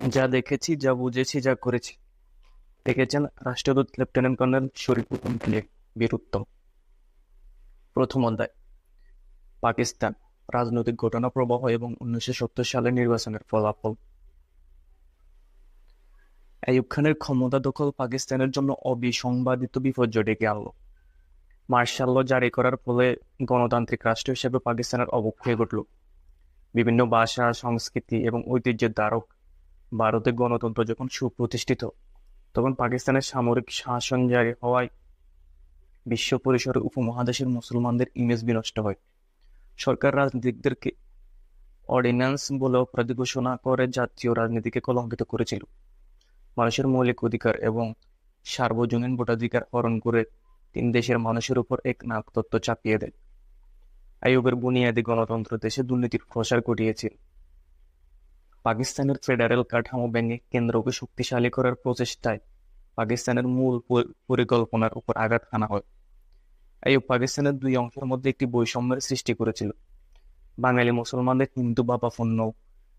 যা দেখেছি, যা বুঝেছি, যা করেছি। দেখেছেন রাষ্ট্রদূত লেফটেন্যান্ট কর্নেল শরীফুদ্দীন বীরুত্তম। প্রথম অধ্যায়, পাকিস্তান, রাজনৈতিক ঘটনা প্রবাহ এবং 1970 সালের নির্বাচনের ফলাফল। আইয়ুব খানের ক্ষমতা দখল পাকিস্তানের জন্য অবিসংবাদিত বিপর্যয় ডেকে আনলো। মার্শাল ল জারি করার ফলে গণতান্ত্রিক রাষ্ট্র হিসেবে পাকিস্তানের অবক্ষয় ঘটল। বিভিন্ন ভাষা, সংস্কৃতি এবং ঐতিহ্যের ধারক ভারতে গণতন্ত্র যখন সুপ্রতিষ্ঠিত, তখন পাকিস্তানের সামরিক শাসন জারি হওয়ায় বিশ্ব পরিসরে উপমহাদেশের মুসলমানদের ইমেজ বিনষ্ট হয়। সরকার রাজনীতিকদেরকে অর্ডিন্যান্স বলে অপরাধী ঘোষণা করে জাতীয় রাজনীতিকে কলঙ্কিত করেছিল। মানুষের মৌলিক অধিকার এবং সার্বজনীন ভোটাধিকার হরণ করে তিন দেশের মানুষের উপর এক নাগতত্ত্ব চাপিয়ে দেয়। আইয়ুবের বুনিয়াদী গণতন্ত্র দেশে দুর্নীতির প্রসার ঘটিয়েছিল। পাকিস্তানের ফেডারেল কাঠামো ভেঙে কেন্দ্রকে শক্তিশালী করার প্রচেষ্টায় পাকিস্তানের মূল পরিকল্পনার উপর আঘাত হানা হয়। আইয়ুব পাকিস্তানের দুই অংশের মধ্যে একটি বৈষম্যের সৃষ্টি করেছিল। বাঙালি মুসলমানদের হিন্দু ভাবাপন্ন,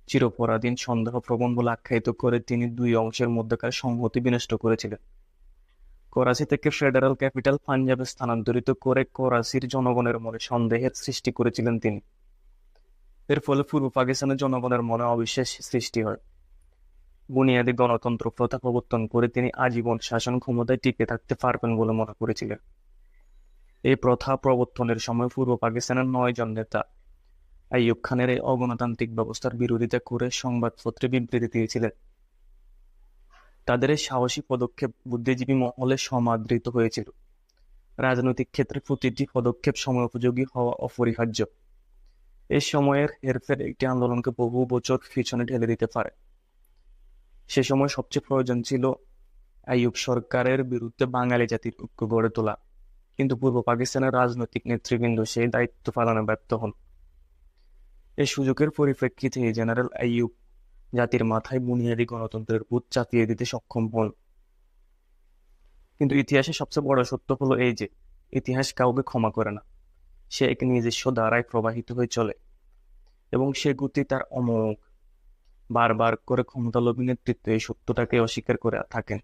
চিরপরাধীন, সন্দেহপ্রবণ বলে আখ্যায়িত করে তিনি দুই অংশের মধ্যকার সংহতি বিনষ্ট করেছিলেন। করাচি থেকে ফেডারেল ক্যাপিটাল পাঞ্জাবে স্থানান্তরিত করে করাচির জনগণের মনে সন্দেহের সৃষ্টি করেছিলেন তিনি। এর ফলে পূর্ব পাকিস্তানের জনগণের মনে অবিশ্বাস সৃষ্টি হয়। বুনিয়াদী গণতন্ত্র প্রথা প্রবর্তন করে তিনি আজীবন শাসন ক্ষমতায় টিকে থাকতে পারবেন বলে মনে করেছিলেন। এই প্রথা প্রবর্তনের সময় পূর্ব পাকিস্তানের 9 জন নেতা আইয়ুব খানের এই অগণতান্ত্রিক ব্যবস্থার বিরোধিতা করে সংবাদপত্রে বিবৃতি দিয়েছিলেন। তাদের এই সাহসী পদক্ষেপ বুদ্ধিজীবী মহলে সমাদৃত হয়েছিল। রাজনৈতিক ক্ষেত্রে প্রতিটি পদক্ষেপ সময়োপযোগী হওয়া অপরিহার্য। এই সময়ের হেরফের একটি আন্দোলনকে বহু বছর পিছনে ঠেলে দিতে পারে। সে সময় সবচেয়ে প্রয়োজন ছিল আইয়ুব সরকারের বিরুদ্ধে বাঙালি জাতির ঐক্য গড়ে তোলা, কিন্তু পূর্ব পাকিস্তানের রাজনৈতিক নেতৃবৃন্দ সেই দায়িত্ব পালনে ব্যর্থ হন। এই সুযোগের পরিপ্রেক্ষিতে জেনারেল আইয়ুব জাতির মাথায় বুনিয়াদী গণতন্ত্রের ভূত চাপিয়ে দিতে সক্ষম হন। কিন্তু ইতিহাসের সবচেয়ে বড় সত্য হলো এই যে, ইতিহাস কাউকে ক্ষমা করে না। সে এক নিজস্ব ধারায় প্রবাহিত হয়ে চলে এবং সে গতি তার অমোঘ। বারবার করে ক্ষমতালোভী নেতৃত্ব এই সত্যটাকে অস্বীকার করে থাকেন।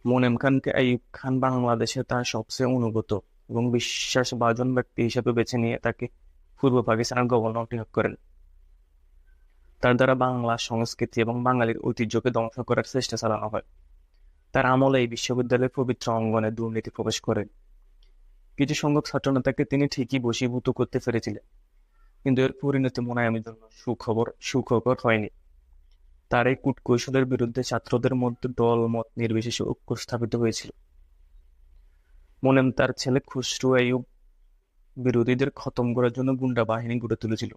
মোনেম খানকে আইয়ুব খান বাংলাদেশে তার সবচেয়ে অনুগত এবং বিশ্বাসভাজন ব্যক্তি হিসেবে বেছে নিয়ে তাকে পূর্ব পাকিস্তানের গভর্নর নিয়োগ করেন। তার দ্বারা বাংলা সংস্কৃতি এবং বাঙালির ঐতিহ্যকে ধ্বংস করার চেষ্টা চালানো হয়। তার আমলে এই বিশ্ববিদ্যালয়ের পবিত্র অঙ্গনে দুর্নীতি প্রবেশ করে। কিছু সংখ্যক ছাত্রনেতাকে তিনি ঠিকই বশীভূত করতে পেরেছিলেন, কিন্তু এর পরিণতি মোনায়েমের জন্য সুখকর হয়নি। তার এই কূটকৌশলের বিরুদ্ধে ছাত্রদের মধ্যে দল মত নির্বিশেষে ঐক্য স্থাপিত হয়েছিল। মোনেম তার ছেলে খুসরু আইয়ুব বিরোধীদের খতম করার জন্য গুন্ডা বাহিনী গড়ে তুলেছিল।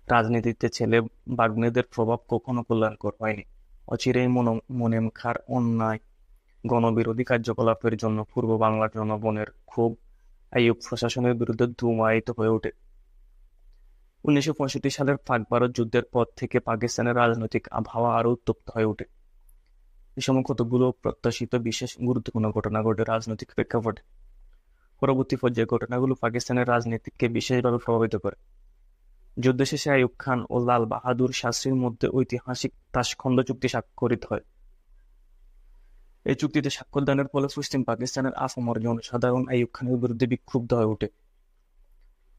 রাজনীতিতে ছেলে ভাগ্নেদের প্রভাব কখনো কল্যাণকর হয়নি। অচিরেই মোনেম খাঁর অন্যায় গণবিরোধী কার্যকলাপের জন্য পূর্ব বাংলার জনগণের ক্ষোভ আইয়ুব প্রশাসনের বিরুদ্ধে ধুমায়িত হয়ে ওঠে। 1965 সালের পাক ভারত যুদ্ধের পর থেকে পাকিস্তানের রাজনৈতিক আবহাওয়া আরো উত্তপ্ত হয়ে ওঠে। এই সময় কতগুলো প্রত্যাশিত বিশেষ গুরুত্বপূর্ণ ঘটনা ঘটে রাজনৈতিক প্রেক্ষাপটে। পরবর্তী পর্যায়ে ঘটনাগুলো পাকিস্তানের রাজনীতিকে বিশেষভাবে প্রভাবিত করে। যুদ্ধ শেষে আইয়ুব খান ও লাল বাহাদুর শাস্ত্রীর মধ্যে ঐতিহাসিক তাশখন্দ চুক্তি স্বাক্ষরিত হয়। এই চুক্তিতে স্বাক্ষর দানের ফলে পশ্চিম পাকিস্তানের আপামর জনসাধারণ আইয়ুব খানের বিরুদ্ধে বিক্ষুব্ধ হয়ে ওঠে।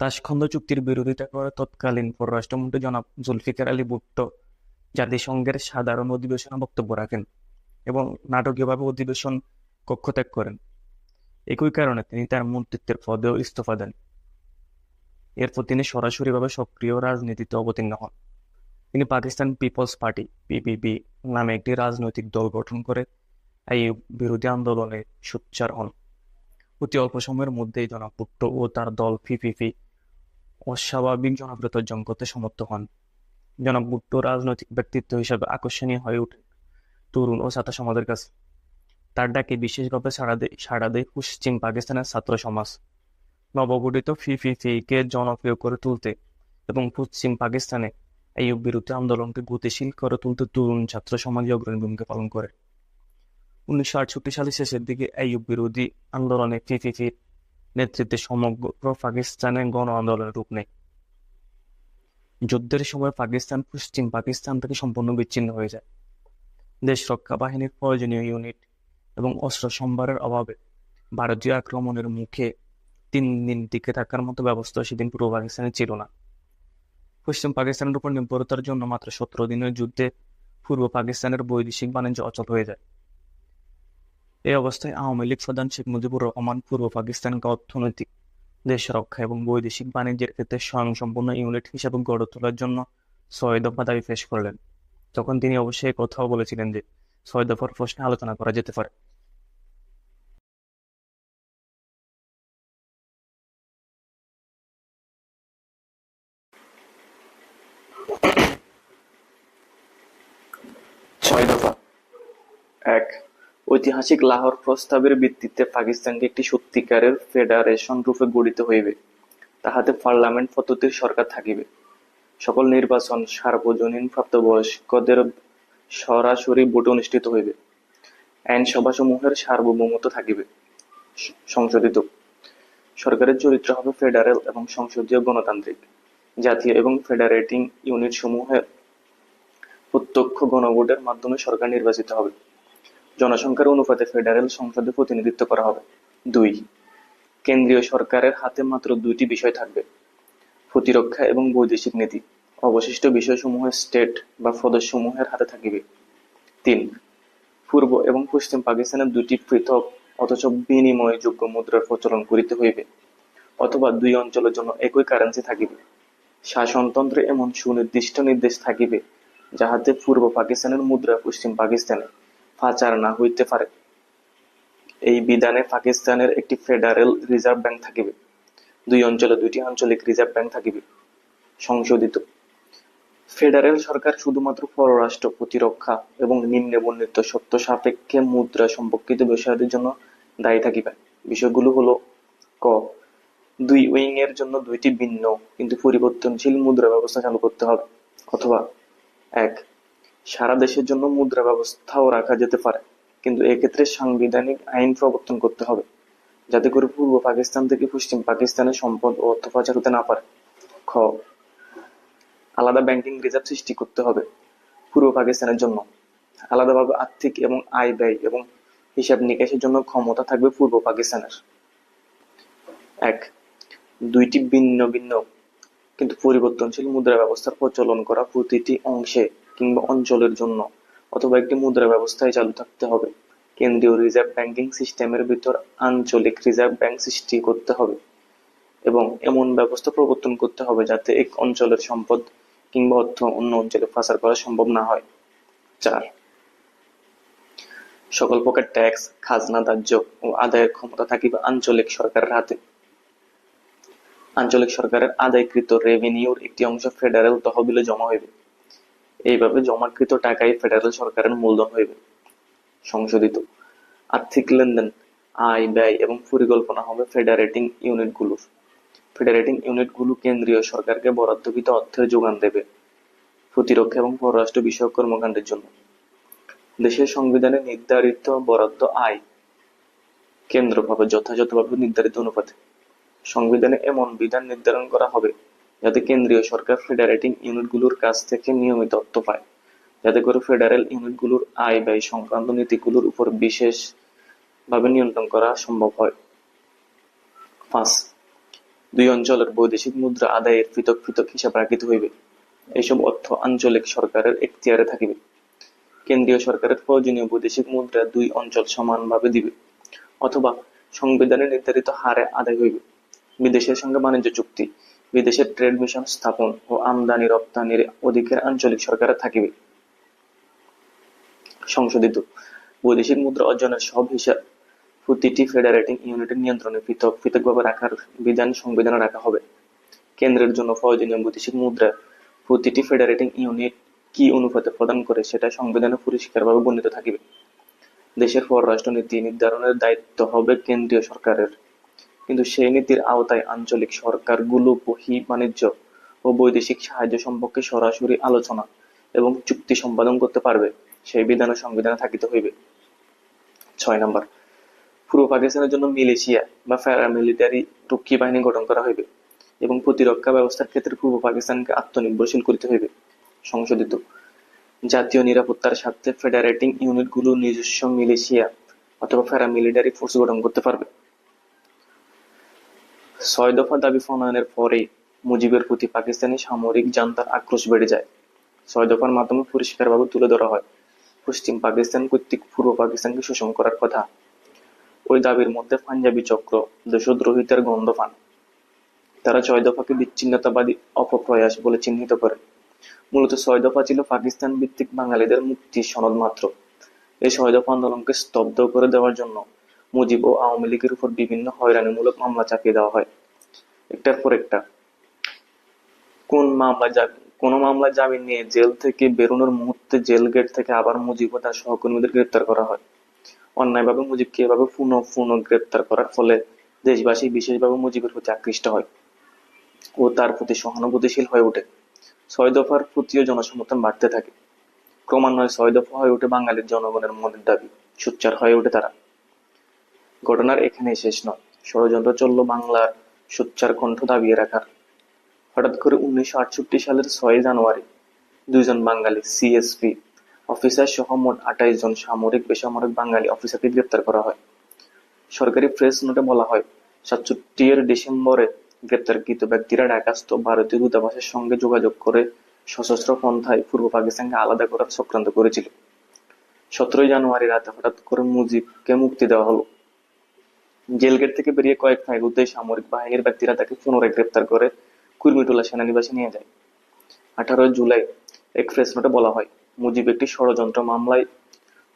তাশখন্দ চুক্তির বিরোধিতা করে তৎকালীন পররাষ্ট্রমন্ত্রী জনাব জুলফিকার আলী ভুট্টো জাতিসংঘের সাধারণ অধিবেশনে বক্তব্য রাখেন এবং নাটকীয়ভাবে অধিবেশন কক্ষ ত্যাগ করেন। একই কারণে তিনি তার মন্ত্রিত্বের পদেও ইস্তফা দেন। এরপর তিনি সরাসরিভাবে সক্রিয় রাজনীতিতে অবতীর্ণ হন। তিনি পাকিস্তান পিপলস পার্টি (পিপিপি) নামে একটি রাজনৈতিক দল গঠন করে আইয়ুব বিরোধী আন্দোলনে সোচ্চার হন। অতি অল্প সময়ের মধ্যেই জনাব ভুট্টো ও তার দল পিপিপি অস্বাভাবিক জনপ্রিয়তা অর্জন করতে সমর্থ হন। জনাব ভুট্টো রাজনৈতিক ব্যক্তিত্ব হিসেবে আকর্ষণীয় হয়ে ওঠে তরুণ ও ছাত্র সমাজের কাছে। তার ডাকে বিশেষভাবে সাড়া দেয় পশ্চিম পাকিস্তানের ছাত্র সমাজ। নবগঠিত পিপিপি-কে জনপ্রিয় করে তুলতে এবং পশ্চিম পাকিস্তানে আইয়ুব বিরোধী আন্দোলনকে গতিশীল করে তুলতে তরুণ ছাত্র সমাজ অগ্রণী ভূমিকা পালন করে। 1968 সালের শেষের দিকে আইয়ুব বিরোধী আন্দোলনে পিপিপির নেতৃত্বে সমগ্র পাকিস্তানে গণ আন্দোলনের রূপ নেয়। যুদ্ধের সময় পাকিস্তান পশ্চিম পাকিস্তান থেকে সম্পূর্ণ বিচ্ছিন্ন হয়ে যায়। দেশ রক্ষা বাহিনীর প্রয়োজনীয় ইউনিট এবং অস্ত্র সম্ভারের অভাবে ভারতীয় আক্রমণের মুখে 3 দিন টিকে থাকার মতো ব্যবস্থা সেদিন পূর্ব পাকিস্তানে ছিল না। পশ্চিম পাকিস্তানের উপর নির্ভরতার জন্য মাত্র 17 দিনের যুদ্ধে পূর্ব পাকিস্তানের বৈদেশিক বাণিজ্য অচল হয়ে যায়। এই অবস্থায় আওয়ামী লীগ প্রধান শেখ মুজিবুর রহমান পূর্ব পাকিস্তানকে অর্থনৈতিক, দেশ রক্ষা এবং বৈদেশিক বাণিজ্যের ক্ষেত্রে স্বয়ংসম্পূর্ণ ইউনিট হিসেবে গড়ে তোলার জন্য 6 দফা দাবি পেশ করলেন। তখন তিনি অবশ্যই কথাও বলেছিলেন যে 6 দফার প্রশ্নে আলোচনা করা যেতে পারে। ছয় দফা। 1. ঐতিহাসিক লাহোর প্রস্তাবের ভিত্তিতে পাকিস্তানকে একটি সত্যিকারের ফেডারেশন রূপে গড়িতে হইবে, তাহাতে পার্লামেন্ট পদ্ধতির সরকার থাকিবে। সকল নির্বাচন সার্বজনীন প্রাপ্তবয়স্কদের সরাসরি ভোটে অনুষ্ঠিত হইবে। আইনসভাসমূহের সার্বভৌমত্ব থাকিবে। সংশোধিত সরকারের চরিত্র হবে ফেডারেল এবং সংসদীয় গণতান্ত্রিক। জাতীয় এবং ফেডারেটিং ইউনিট সমূহের প্রত্যক্ষ গণভোটের মাধ্যমে সরকার নির্বাচিত হবে। জনসংখ্যার অনুপাতে ফেডারেল সংসদে প্রতিনিধিত্ব করা হবে। 2. কেন্দ্রীয় সরকারের হাতে মাত্র 2টি বিষয় থাকবে: প্রতিরক্ষা এবং বৈদেশিক নীতি। অবশিষ্ট বিষয়সমূহ স্টেট বা প্রদেশসমূহের হাতে থাকিবে। 3. পূর্ব এবং পশ্চিম পাকিস্তানের 2টি পৃথক অথচ বিনিময়যোগ্য মুদ্রার প্রচলন করিতে হইবে, অথবা 2 অঞ্চলের জন্য একই কারেন্সি থাকিবে। শাসনতন্ত্রে এমন সুনির্দিষ্ট নির্দেশ থাকিবে যাহাতে পূর্ব পাকিস্তানের মুদ্রা পশ্চিম পাকিস্তানে পাচার না হইতে পারে। এই বিধানে পাকিস্তানের একটি ফেডারেল রিজার্ভ ব্যাংক থাকিবে। 2 অঞ্চলে 2টি আঞ্চলিক রিজার্ভ ব্যাংক থাকিবে। সংশোধিত ফেডারেল সরকার শুধুমাত্র পররাষ্ট্র, প্রতিরক্ষা এবং নিম্নে বর্ণিত শর্ত সাপেক্ষে মুদ্রা সম্পর্কিত বিষয়াদির জন্য দায়ী থাকিবে। বিষয়গুলো হলো: ক. 2 উইং এর জন্য 2টি ভিন্ন কিন্তু পরিবর্তনশীল মুদ্রা ব্যবস্থা চালু করতে হবে, অথবা 1. সারা দেশের জন্য মুদ্রা ব্যবস্থাও রাখা যেতে পারে, কিন্তু এক্ষেত্রে সাংবিধানিক আইন প্রবর্তন করতে হবে যাতে করে পূর্ব পাকিস্তান থেকে পশ্চিম পাকিস্তানের সম্পদ ও অর্থ পাচার হতে না পারে। খ. আলাদা ব্যাংকিং রিজার্ভ সৃষ্টি করতে হবে পূর্ব পাকিস্তানের জন্য। আলাদাভাবে আর্থিক এবং আয় ব্যয় এবং হিসাব নিকাশের জন্য ক্ষমতা থাকবে পূর্ব পাকিস্তানের। 1. 2টি ভিন্ন ভিন্ন কিন্তু পরিবর্তনশীল মুদ্রা ব্যবস্থার প্রচলন করা প্রতিটি অংশে কিংবা অঞ্চলের জন্য, অথবা একটি মুদ্রা ব্যবস্থায় চালু থাকতে হবে। কেন্দ্রীয় রিজার্ভ ব্যাংকিং সিস্টেমের ভিতর আঞ্চলিক রিজার্ভ ব্যাংক সৃষ্টি করতে হবে এবং এমন ব্যবস্থা প্রবর্তন করতে হবে যাতে এক অঞ্চলের সম্পদ কিংবা অর্থ অন্য অঞ্চলে পাচার করা সম্ভব না হয়। 4. সকল প্রকার ট্যাক্স, খাজনা ধার্য ও আদায়ের ক্ষমতা থাকিবে আঞ্চলিক সরকারের হাতে। আঞ্চলিক সরকারের আদায়কৃত রেভিনিউর একটি অংশ ফেডারেল তহবিলে জমা হইবে। এইভাবে জমাকৃত টাকাই ফেডারেল সরকারের মূলধন হইবে। সংশোধিত আর্থিক লেনদেন, আয় ব্যয় এবং পরিকল্পনা হবে ফেডারেটিং ইউনিটগুলোর। ফেডারেটিং ইউনিটগুলো কেন্দ্রীয় সরকারকে বরাদ্দকৃত অর্থের যোগান দেবে প্রতিরক্ষা এবং পররাষ্ট্র বিষয়ক কর্মকাণ্ডের জন্য। দেশের সংবিধানে নির্ধারিত বরাদ্দ আয় কেন্দ্র পাবে যথাযথভাবে নির্ধারিত অনুপাতে। সংবিধানে এমন বিধান নির্ধারণ করা হবে যাতে কেন্দ্রীয় সরকার ফেডারেটিং ইউনিটগুলোর কাছ থেকে নিয়মিত অর্থ পায়, যাতে করে ফেডারেল ইউনিটগুলোর আয় ব্যয় সংক্রান্ত নীতিগুলোর উপর বিশেষভাবে নিয়ন্ত্রণ করা সম্ভব হয়। 5. 2 অঞ্চলের বৈদেশিক মুদ্রা আদায়ের পৃথক পৃথক হিসাব রাখিতে হইবে। এইসব অর্থ আঞ্চলিক সরকারের এখতিয়ারে থাকিবে। কেন্দ্রীয় সরকারের প্রয়োজনীয় বৈদেশিক মুদ্রা 2 অঞ্চল সমানভাবে দিবে, অথবা সংবিধানে নির্ধারিত হারে আদায় হইবে। বিদেশের সঙ্গে বাণিজ্য চুক্তি, বিদেশের ট্রেড মিশন স্থাপন ও আমদানি রপ্তানির অধিকার আঞ্চলিক সরকারের থাকিবে। সংশোধিত বৈদেশিক মুদ্রা অর্জনের সব হিসাব প্রতিটি ফেডারেটিং ইউনিটের নিয়ন্ত্রণে পৃথক পৃথকভাবে রাখার বিধান সংবিধানে রাখা হবে। কেন্দ্রের জন্য প্রয়োজনীয় বৈদেশিক মুদ্রা প্রতিটি ফেডারেটিং ইউনিট কি অনুপাতে প্রদান করে সেটা সংবিধানে পরিষ্কারভাবে বর্ণিত থাকিবে। দেশের পররাষ্ট্র নীতি নির্ধারণের দায়িত্ব হবে কেন্দ্রীয় সরকারের, কিন্তু সেই নীতির আওতায় আঞ্চলিক সরকারগুলো বহিঃ বাণিজ্য ও বৈদেশিক সাহায্য সম্পর্কে সরাসরি আলোচনা এবং চুক্তি সম্পাদন করতে পারবে, সেই বিধান সংবিধানে থাকিতে হইবে। 6 নম্বর, পূর্ব পাকিস্তানের জন্য মিলিশিয়া বা প্যারামিলিটারি রক্ষী বাহিনী গঠন করা হইবে। এবং প্রতিরক্ষা ব্যবস্থার ক্ষেত্রে পূর্ব পাকিস্তানকে আত্মনির্ভরশীল করতে হইবে। সংশোধিত জাতীয় নিরাপত্তার স্বার্থে ফেডারেটিং ইউনিটগুলো নিজস্ব মিলিশিয়া অথবা প্যারামিলিটারি ফোর্স গঠন করতে পারবে। ৬ দফা দাবি প্রণয়নের পরেই মুজিবের প্রতি পাকিস্তানি সামরিক জান্তার আক্রোশ বেড়ে যায়। ৬ দফার মাধ্যমে পরিষ্কারভাবে তুলে ধরা হয় পশ্চিম পাকিস্তান কর্তৃক পূর্ব পাকিস্তানকে শোষণ করার কথা। ওই দাবির মধ্যে পাঞ্জাবি চক্র দেশদ্রোহিতার গন্ধ পান। তারা ৬ দফাকে বিচ্ছিন্নতাবাদী অপপ্রয়াস বলে চিহ্নিত করে। মূলত ৬ দফা ছিল পাকিস্তান ভিত্তিক বাঙালিদের মুক্তির সনদ মাত্র। এই ৬ দফা আন্দোলনকে স্তব্ধ করে দেওয়ার জন্য মুজিব ও আওয়ামী লীগের উপর বিভিন্ন হয়রানিমূলক মামলা চাপিয়ে দেওয়া হয়, একটার পর একটা। কোন মামলায় জামিন নিয়ে জেল থেকে বেরোনোর মুহূর্তে জেল গেট থেকে আবার মুজিব ও তার সহকর্মীদের গ্রেপ্তার করা হয়। অন্যায়ভাবে মুজিবকে এভাবে পুনঃ গ্রেপ্তার করার ফলে দেশবাসী বিশেষভাবে মুজিবের প্রতি আকৃষ্ট হয় ও তার প্রতি সহানুভূতিশীল হয়ে ওঠে। ৬ দফার প্রতিও জনসমর্থন বাড়তে থাকে। ক্রমান্বয়ে ৬ দফা হয়ে ওঠে বাঙালির জনগণের মনের দাবি, সোচ্চার হয়ে ওঠে তারা। ঘটনার এখানেই শেষ নয়। ষড়যন্ত্র চলল বাংলার সোচ্চার কণ্ঠ দাবিয়ে রাখার। হঠাৎ করে ১৯৬৮ সালের ৬ জানুয়ারি ২ জন বাঙালি সিএসপি অফিসার সহ মোট ২৮ জন সামরিক বেসামরিক বাঙালি অফিসারকে গ্রেপ্তার করা হয়। সরকারি প্রেস নোটে বলা হয়, ৬৭-এর ডিসেম্বরে গ্রেপ্তারকৃত ব্যক্তিরা ঢাকাস্থ ভারতীয় দূতাবাসের সঙ্গে যোগাযোগ করে সশস্ত্র পন্থায় পূর্ব পাকিস্তানকে আলাদা করার চক্রান্ত করেছিল। ১৭ জানুয়ারি রাতে হঠাৎ করে মুজিবকে মুক্তি দেওয়া হলো। জেলগেট থেকে বেরিয়ে কয়েক মাইল দূরে সামরিক বাহিনীর ব্যক্তিরা তাকে পুনরায় গ্রেপ্তার করে কুর্মিটোলা সেনানিবাসে নিয়ে যায়। ১৮ জুলাই এক প্রেস নোটে বলা হয়, মুজিব একটি ষড়যন্ত্র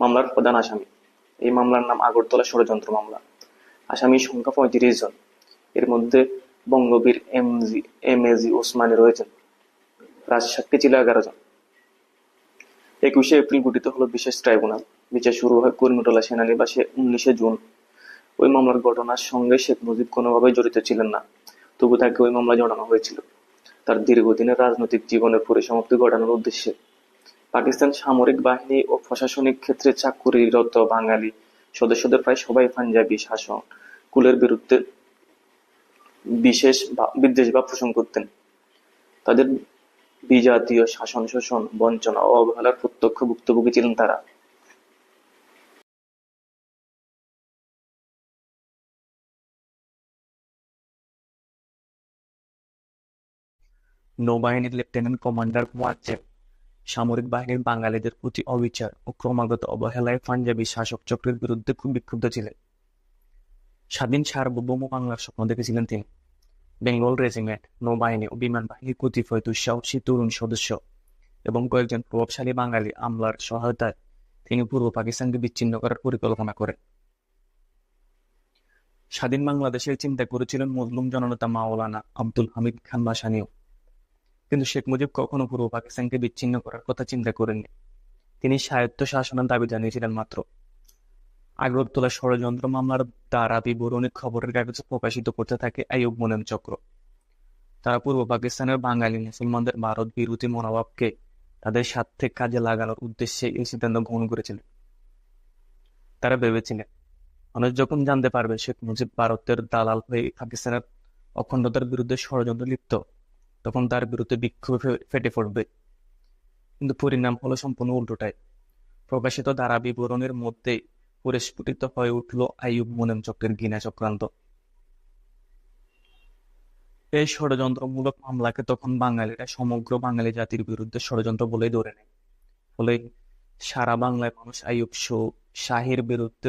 মামলার প্রধান আসামি। এই মামলার নাম আগরতলা ষড়যন্ত্র মামলা। আসামির সংখ্যা ৩৫ জন। এর মধ্যে বঙ্গবীর এম এ জি ওসমানী রয়েছেন। রাজসাক্ষী ছিল ১১ জন। ২১শে এপ্রিল গঠিত হলো বিশেষ ট্রাইব্যুনাল। বিচার শুরু হয় কুর্মিটোলা সেনানিবাসে ১৯শে জুন। ওই মামলার ঘটনার সঙ্গে শেখ মুজিব কোনোভাবেই জড়িত ছিলেন না, তবু তাকে ওই মামলা জড়ানো হয়েছিল তার দীর্ঘদিনের রাজনৈতিক জীবনের পরিসমাপ্তি ঘটানোর উদ্দেশ্যে। পাকিস্তান সামরিক বাহিনী ও প্রশাসনিক ক্ষেত্রে চাকুরিরত বাঙালি সদস্যদের প্রায় সবাই পাঞ্জাবি শাসন কুলের বিরুদ্ধে বিদ্বেষ ভাব পোষণ করতেন। তাদের বিজাতীয় শাসন, শোষণ, বঞ্চনা ও অবহেলার প্রত্যক্ষ ভুক্তভোগী ছিলেন তারা। নৌবাহিনীর লেফটেন্যান্ট কমান্ডার ওয়াজেদ সামরিক বাহিনীর বাঙালিদের প্রতি অবিচার ও ক্রমাগত অবহেলায় পাঞ্জাবি শাসক চক্রের বিরুদ্ধে খুব বিক্ষুব্ধ ছিলেন। স্বাধীন সার্বভৌম বাংলার স্বপ্ন দেখেছিলেন তিনি। বেঙ্গল রেজিমেন্ট, নৌবাহিনী ও বিমান বাহিনীর কতিপয় দুঃসাহসী তরুণ সদস্য এবং কয়েকজন প্রভাবশালী বাঙালি আমলার সহায়তায় তিনি পূর্ব পাকিস্তানকে বিচ্ছিন্ন করার পরিকল্পনা করেন। স্বাধীন বাংলাদেশের চিন্তা করেছিলেন মজলুম জননেতা মাওলানা আব্দুল হামিদ খান ভাসানীও। কিন্তু শেখ মুজিব কখনো পূর্ব পাকিস্তানকে বিচ্ছিন্ন করার কথা চিন্তা করেননি। তিনি স্বায়ত্ত শাসনের দাবি জানিয়েছিলেন মাত্র। আগরতলা ষড়যন্ত্র মামলার দ্বারা বিবরণী খবরের কাগজে প্রকাশিত করতে থাকে আইয়ুব মোনেম চক্র। তারা পূর্ব পাকিস্তানের বাঙালি মুসলমানদের ভারত বিরোধী মনোভাবকে তাদের স্বার্থে কাজে লাগানোর উদ্দেশ্যে এই সিদ্ধান্ত গ্রহণ করেছিলেন। তারা ভেবেছিলেন, মানুষ যখন জানতে পারবে শেখ মুজিব ভারতের দালাল হয়ে পাকিস্তানের অখণ্ডতার বিরুদ্ধে ষড়যন্ত্র লিপ্ত, তখন তার বিরুদ্ধে বিক্ষোভে ফেটে পড়বে। কিন্তু পরিণাম হলো সম্পূর্ণ উল্টোটাই। প্রকাশিত ধারা বিবরণের মধ্যে পরিস্ফুটিত হয়ে উঠল আইয়ুব মোনেম চক্রের ঘৃণা চক্রান্ত। এই ষড়যন্ত্রমূলক মামলাকে তখন বাঙালিরা সমগ্র বাঙালি জাতির বিরুদ্ধে ষড়যন্ত্র বলেই ধরে নেয়। ফলে সারা বাংলায় মানুষ আইয়ুব শাহের বিরুদ্ধে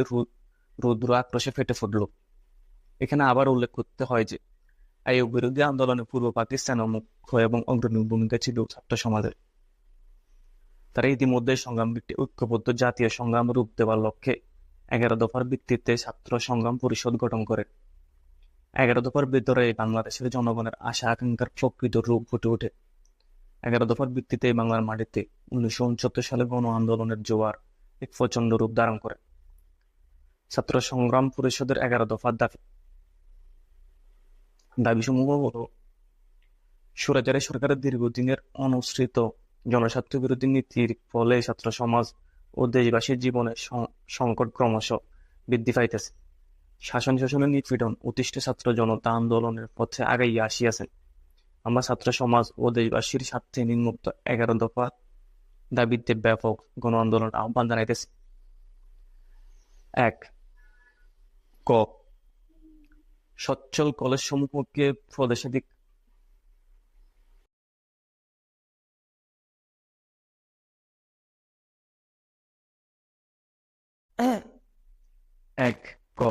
রুদ্র আক্রোশে ফেটে পড়ল। এখানে আবার উল্লেখ করতে হয় যে আইয়ুব বিরোধী আন্দোলনে পূর্ব পাকিস্তানের মুখ্য এবং অগ্রণী ভূমিকা ছিল ছাত্র সমাজের। তারা ইতিমধ্যে সংগ্রামকে ঐক্যবদ্ধ জাতীয় সংগ্রাম রূপ দেওয়ার লক্ষ্যে ১১ দফার ভিত্তিতে ছাত্র সংগ্রাম পরিষদ গঠন করে। ১১ দফার ভিতরে বাংলাদেশের জনগণের আশা আকাঙ্ক্ষার প্রকৃত রূপ ফুটে ওঠে। ১১ দফার ভিত্তিতে বাংলার মাটিতে ১৯৬৯ সালে গণ আন্দোলনের জোয়ার এক প্রচন্ড রূপ ধারণ করে। ছাত্র সংগ্রাম পরিষদের ১১ দফার দাবিসমূহ হল: স্বৈরাচারী সরকারের দীর্ঘদিনের অনুসৃত জনস্বার্থ বিরোধী নীতির ফলে ছাত্র সমাজ ও দেশবাসীর জীবনে সংকট ক্রমশ বৃদ্ধি পাইতেছে। শাসনের নিপীড়ন অতিষ্ঠ ছাত্র জনতা আন্দোলনের পথে আগাইয়া আসিয়াছেন। আমরা ছাত্র সমাজ ও দেশবাসীর স্বার্থে নিম্নোক্ত 11 দফা দাবিতে ব্যাপক গণ আন্দোলন আহ্বান জানাইতেছি। 1. ক. সচ্ছল কলেজ সমূহকে প্রদেশাধিক 1. ক.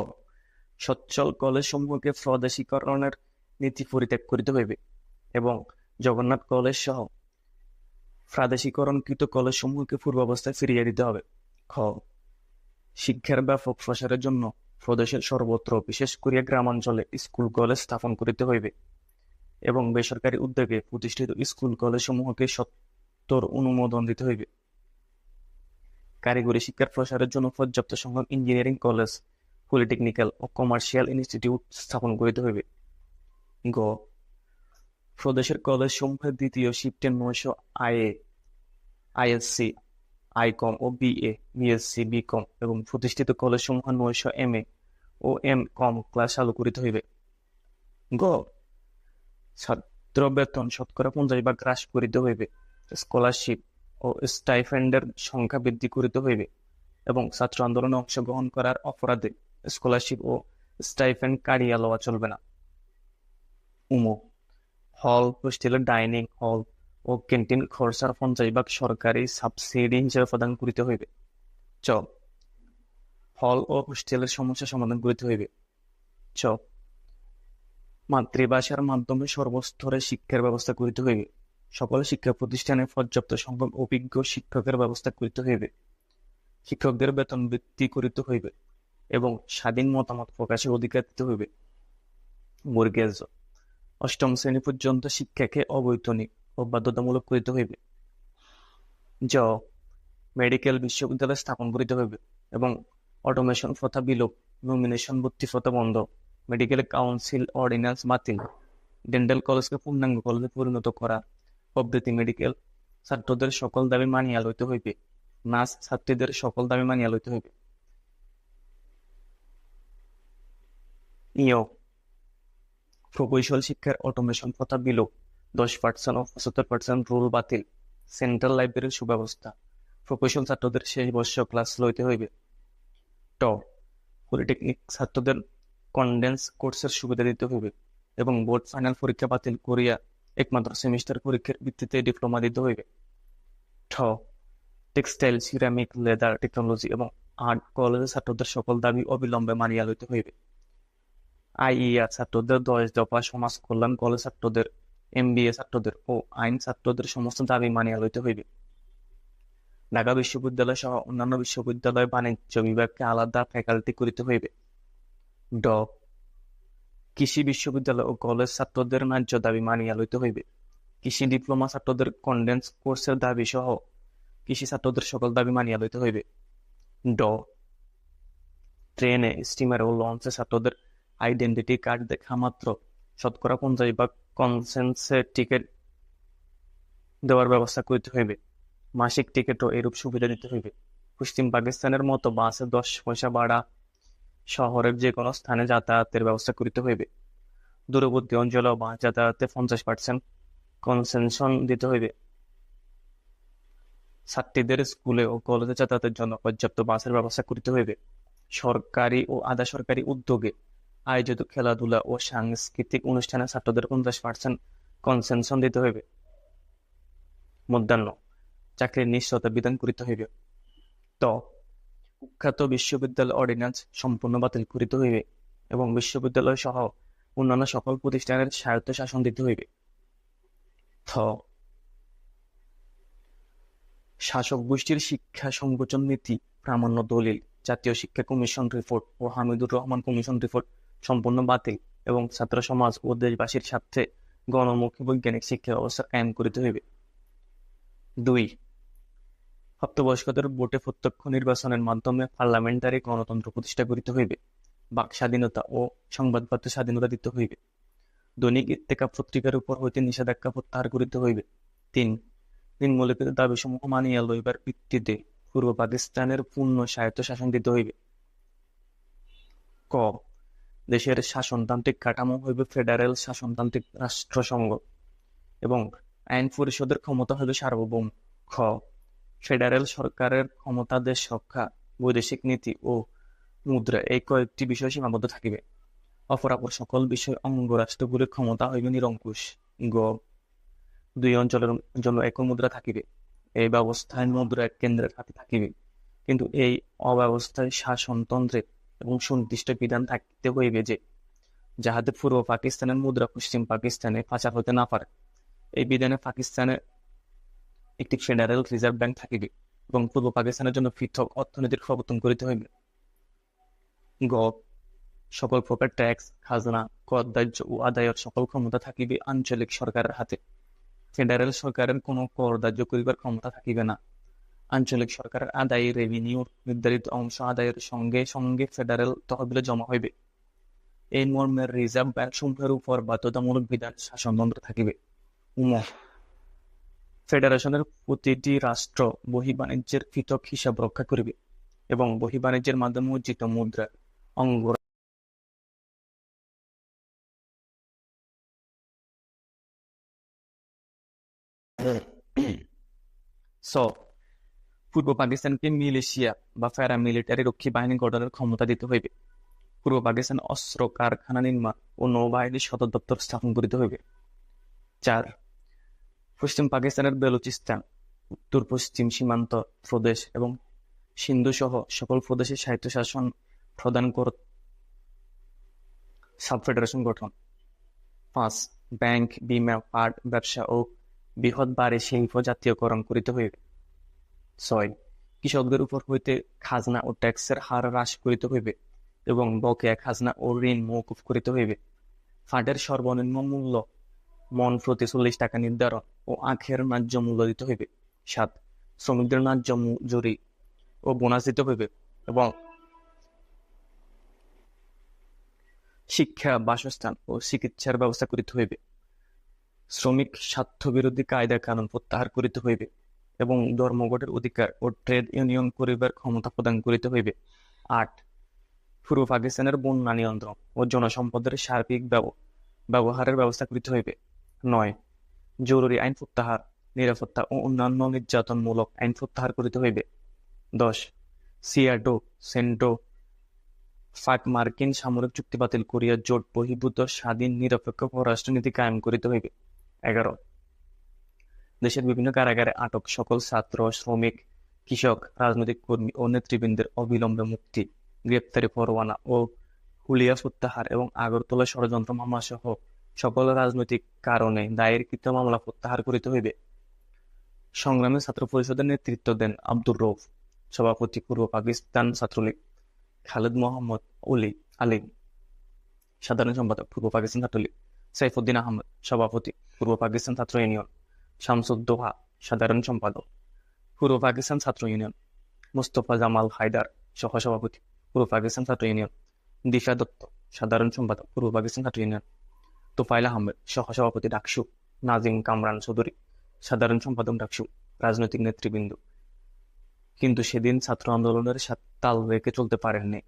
সচ্ছল কলেজ সমূহকে প্রদেশীকরণের নীতি পরিত্যাগ করিতে হইবে এবং জগন্নাথ কলেজ সহ প্রাদেশিকরণকৃত কলেজ সমূহকে পূর্বাবস্থায় ফিরিয়ে দিতে হবে। খ. শিক্ষার ব্যাপক প্রসারের জন্য প্রদেশের সর্বত্র বিশেষ করিয়া গ্রামাঞ্চলে স্কুল কলেজ স্থাপন করিতে হইবে এবং বেসরকারি উদ্যোগে প্রতিষ্ঠিত স্কুল কলেজ সমূহকে সত্বর অনুমোদন দিতে হইবে। কারিগরি শিক্ষার প্রসারের জন্য পর্যাপ্ত সংখ্যক ইঞ্জিনিয়ারিং কলেজ, পলিটেকনিক্যাল ও কমার্শিয়াল ইনস্টিটিউট স্থাপন করিতে হইবে। গ. প্রদেশের কলেজ সমূহের দ্বিতীয় শিফটে 900 আইএসসি, আইকম ও বিএ, বিএসসি, বিকম এবং প্রতিষ্ঠিত কলেজ সমূহ 900 এমএ ও এম.কম ক্লাস চালু করিতে হইবে। গ. ছাত্র বেতন শতকরা 50% হ্রাস করিতে হইবে, স্কলারশিপ ও স্টাইপেন্ডের সংখ্যা বৃদ্ধি করিতে হইবে এবং ছাত্র আন্দোলনে অংশগ্রহণ করার অপরাধে স্কলারশিপ ও স্টাইপেন্ড কাড়িয়া লওয়া চলবে না। উমো হল, হোস্টেলের ডাইনিং হল ও ক্যান্টিন খরচার 50% সরকারি সাবসিডি হিসেবে প্রদান করিতে হইবে। চ. হল ও হোস্টেলের সমস্যা সমাধান করিতে হইবে। চ. মাতৃভাষার মাধ্যমে সর্বস্তরে শিক্ষার ব্যবস্থা করিতে হইবে। সকল শিক্ষা প্রতিষ্ঠানে পর্যাপ্ত সংখ্যক অভিজ্ঞ শিক্ষকের ব্যবস্থা করিতে হইবে। শিক্ষকদের বেতন বৃদ্ধি করিতে হইবে এবং স্বাধীন মতামত প্রকাশের অধিকার দিতে হইবে। বর্গীয় জ. 8ম শ্রেণী পর্যন্ত শিক্ষাকে অবৈতনিক ও বাধ্যতামূলক করিতে হইবে। জ. মেডিকেল বিশ্ববিদ্যালয় স্থাপন করিতে হইবে এবং অটোমেশন প্রথা বিলোপ, নমিনেশন ভর্তি প্রথা বন্ধ, মেডিকেল কাউন্সিল অর্ডিন্যান্স বাতিল, ডেন্টাল কলেজকে পূর্ণাঙ্গ কলেজে পরিণত করা প্রভৃতি মেডিকেল ছাত্রদের সকল দাবি মানিয়া লইতে হইবে। নার্স ছাত্রীদের সকল দাবি মানিয়া লইতে হইবে। ইয়. প্রকৌশল শিক্ষার অটোমেশন প্রথা বিলোপ, 10% ও 75% রুল বাতিল, সেন্ট্রাল লাইব্রেরির সুব্যবস্থা, প্রকৌশল ছাত্রদের শেষ বর্ষ ক্লাস লইতে হইবে। ট. পলিটেকনিক ছাত্রদের কনডেন্স কোর্সের সুবিধা দিতে হইবে এবং বোর্ড ফাইনাল পরীক্ষা বাতিল করিয়া একমাত্র সেমিস্টার পরীক্ষার ভিত্তিতে ডিপ্লোমা দিতে হইবে। ঠ. টেক্সটাইল, সিরামিক, লেদার, টেকনোলজি এবং আর্ট কলেজের ছাত্রদের সকল দাবি অবিলম্বে মানিয়া লইতে হইবে। আইইআর ছাত্রদের 10 দফা, সমাজ কল্যাণ কলেজ ছাত্রদের, এমবিএ ছাত্রদের ও আইন ছাত্রদের সমস্ত দাবি মানিয়া লইতে হইবে। ঢাকা বিশ্ববিদ্যালয় সহ অন্যান্য বিশ্ববিদ্যালয় বাণিজ্য বিভাগকে আলাদা ফ্যাকাল্টি করিতে হইবে। ড. কৃষি বিশ্ববিদ্যালয় ও কলেজ ছাত্রদের ন্যায্য দাবি মানিয়া লইতে হইবে। কৃষি ডিপ্লোমা ছাত্রদের কনডেন্স কোর্সের দাবি সহ কৃষি ছাত্রদের সকল দাবি মানিয়া লইতে হইবে। ড. ট্রেনে, স্টিমার ও লঞ্চে ছাত্রদের আইডেন্টিটি কার্ড দেখা মাত্র শতকরা 50% কনসেন্সে টিকিট দেওয়ার ব্যবস্থা করিতে হইবে। মাসিক টিকিটও এরূপ সুবিধা দিতে হইবে। পশ্চিম পাকিস্তানের মতো বাসে 10 পয়সা ভাড়া শহরের যে কোনো স্থানে যাতায়াতের ব্যবস্থা করিতে হইবে। দূরবর্তী অঞ্চলেও বাস যাতায়াতে 50% কনসেশন দিতে হইবে। ছাত্রীদের স্কুলে ও কলেজে যাতায়াতের জন্য পর্যাপ্ত বাসের ব্যবস্থা করিতে হইবে। সরকারি ও আধা সরকারি উদ্যোগে আয়োজিত খেলাধুলা ও সাংস্কৃতিক অনুষ্ঠানে ছাত্রদের 50% কনসেশন দিতে হইবে। মধ্যাহ্ন চাকরির নিশ্চয়তা বিধান করিতে হইবে। ত. কুখ্যাত বিশ্ববিদ্যালয় অর্ডিন্যান্স সম্পূর্ণ বাতিল করিতে হইবে এবং বিশ্ববিদ্যালয় সহ অন্যান্য সকল প্রতিষ্ঠানের স্বায়ত্ত শাসন দিতে হইবে। থ. শাসক গোষ্ঠীর শিক্ষা সংকোচন নীতি প্রামাণ্য দলিল, জাতীয় শিক্ষা কমিশন রিপোর্ট ও হামিদুর রহমান কমিশন রিপোর্ট সম্পূর্ণ বাতিল এবং ছাত্র সমাজ ও দেশবাসীর স্বার্থে গণমুখী বৈজ্ঞানিক শিক্ষা ব্যবস্থা কায়েম করিতে হইবে। 2. প্রাপ্তবয়স্কদের ভোটে প্রত্যক্ষ নির্বাচনের মাধ্যমে পার্লামেন্টারি গণতন্ত্র প্রতিষ্ঠা করিতে হইবে। বাক স্বাধীনতা ও সংবাদপত্রের স্বাধীনতা দিতে হইবে। দৈনিক ইত্তেফাক পত্রিকার উপর হইতে নিষেধাজ্ঞা প্রত্যাহার করিতে হইবে। 3. নিম্নলিখিত দাবিসমূহ মানিয়া লইবার ভিত্তিতে পূর্ব পাকিস্তানের পূর্ণ স্বায়ত্তশাসন দিতে হইবে। ক. দেশের শাসনতান্ত্রিক কাঠামো হইবে ফেডারেল শাসনতান্ত্রিক রাষ্ট্রসংঘ এবং আইন পরিষদের ক্ষমতা হবে সার্বভৌম। খ, ফেডারেল সরকারের ক্ষমতা দেশ রক্ষা, বৈদেশিক নীতি ও মুদ্রা এই কয়েকটি বিষয় সীমাবদ্ধ থাকিবে। অপরাপর সকল বিষয় অঙ্গরাষ্ট্রগুলির ক্ষমতা হইবে নিরঙ্কুশ। গ, দুই অঞ্চলের জন্য এক মুদ্রা থাকিবে। এই ব্যবস্থায় মুদ্রা কেন্দ্রের হাতে থাকিবে, কিন্তু এই অব্যবস্থায় শাসনতন্ত্রের এবং সুনির্দিষ্ট বিধান থাকিতে হইবে যে, যাহাতে পূর্ব পাকিস্তানের মুদ্রা পশ্চিম পাকিস্তানে পাচার হইতে না পারে। এই বিধানে পাকিস্তানের একটি ফেডারেল রিজার্ভ ব্যাংক থাকিবে এবং পূর্ব পাকিস্তানের জন্য পৃথক অর্থনীতির প্রবর্তন করিতে হইবে। গ, সকল প্রকার ট্যাক্স, খাজনা, কর দাহ্য ও আদায়ের সকল ক্ষমতা থাকিবে আঞ্চলিক সরকারের হাতে। ফেডারেল সরকারের কোনো কর দাহ্য করিবার ক্ষমতা থাকিবে না। আঞ্চলিক সরকারের আদায়ী রেভিনিউর নির্ধারিত অংশ আদায়ের সঙ্গে সঙ্গে ফেডারেল তহবিলে জমা হইবে। এই মর্মে রিজার্ভ ব্যাংক সমূহের উপর বাধ্যতামূলক বিধান শাসনতন্ত্র থাকিবে। উম, ফেডারেশনের প্রতিটি রাষ্ট্র বহির্বাণিজ্যের পৃথক হিসাব রক্ষা করিবে এবং বহির্বাণিজ্যের মাধ্যমে অর্জিত মুদ্রা অঙ্গ। স, পূর্ব পাকিস্তানকে মিলিশিয়া বা প্যারামিলিটারি রক্ষী বাহিনী গঠনের ক্ষমতা দিতে হইবে। পূর্ব পাকিস্তান অস্ত্র কারখানা নির্মাণ ও নৌবাহিনীর সদর দপ্তর স্থাপন করিতে হইবে। 4, পশ্চিম পাকিস্তানের বেলুচিস্তান, উত্তর পশ্চিম সীমান্ত প্রদেশ এবং সিন্ধু সহ সকল প্রদেশে স্বায়ত্তশাসন প্রদান কর সাব ফেডারেশন গঠন। 5, ব্যাংক, বীমা, পাট ব্যবসা ও বৃহৎ বাড়ি শিল্প জাতীয়করণ করিতে হইবে। 6, কৃষকদের উপর হইতে খাজনা ও ট্যাক্সের হার হ্রাস করিতে হইবে এবং বকেয়া খাজনা ও ঋণ মওকুফ করিতে হইবে। পাটের সর্বনিম্ন মূল্য মণ প্রতি 40 টাকা নির্ধারণ ও আখের ন্যায্য মূল্য দিতে হইবে। 7, শ্রমিকদের ন্যায্য মজুরি ও বোনাস দিতে হইবে এবং শিক্ষা, বাসস্থান ও চিকিৎসার ব্যবস্থা করিতে হইবে। শ্রমিক স্বার্থবিরোধী কায়দা কানুন প্রত্যাহার করিতে হইবে এবং ধর্মঘটের অধিকার ও ট্রেড ইউনিয়ন করিবার ক্ষমতা প্রদান করিতে হইবে। 8, পূর্ব পাকিস্তানের বন্যা নিয়ন্ত্রণ ও জনসম্পদের সার্বিক ব্যবহারের ব্যবস্থা করিতে হইবে। 9, জরুরি আইন প্রত্যাহার, নিরাপত্তা ও অন্যান্য নির্যাতনমূলক আইন প্রত্যাহার করিতে হইবে। 10, সিয়াডো, সেন্টো, পাক মার্কিন সামরিক চুক্তি বাতিল করিয়া জোট বহির্ভূত স্বাধীন নিরপেক্ষ পররাষ্ট্রনীতি কায়েম করিতে হইবে। 11, দেশের বিভিন্ন কারাগারে আটক সকল ছাত্র, শ্রমিক, কৃষক, রাজনৈতিক কর্মী ও নেতৃবৃন্দের অবিলম্বে মুক্তি, গ্রেপ্তারি পরোয়ানা ও হুলিয়া প্রত্যাহার এবং আগরতলা ষড়যন্ত্র মামলা সহ সকল রাজনৈতিক কারণে দায়েরকৃত মামলা প্রত্যাহার করিতে হইবে। সংগ্রামী ছাত্র পরিষদের নেতৃত্ব দেন আব্দুর রউফ, সভাপতি পূর্ব পাকিস্তান ছাত্রলীগ; খালেদ মোহাম্মদ আলী, সাধারণ সম্পাদক পূর্ব পাকিস্তান ছাত্রলীগ; সাইফুদ্দিন আহমদ, সভাপতি পূর্ব পাকিস্তান ছাত্র ইউনিয়ন; শামসুদ্দোহা, সাধারণ সম্পাদক পূর্ব পাকিস্তান ছাত্র ইউনিয়ন; মুস্তফা জামাল হায়দার, সহসভাপতি পূর্ব পাকিস্তান ছাত্র ইউনিয়ন; দিশা দত্ত, সাধারণ সম্পাদক পূর্ব পাকিস্তান ছাত্র ইউনিয়ন; তোফায়েল আহমেদ, সহসভাপতি ডাকসু; নাজিম কামরান চৌধুরী, সাধারণ সম্পাদক ডাকসু। রাজনৈতিক নেতৃবৃন্দ কিন্তু সেদিন ছাত্র আন্দোলনের সাথে তাল রেখে চলতে পারেননি।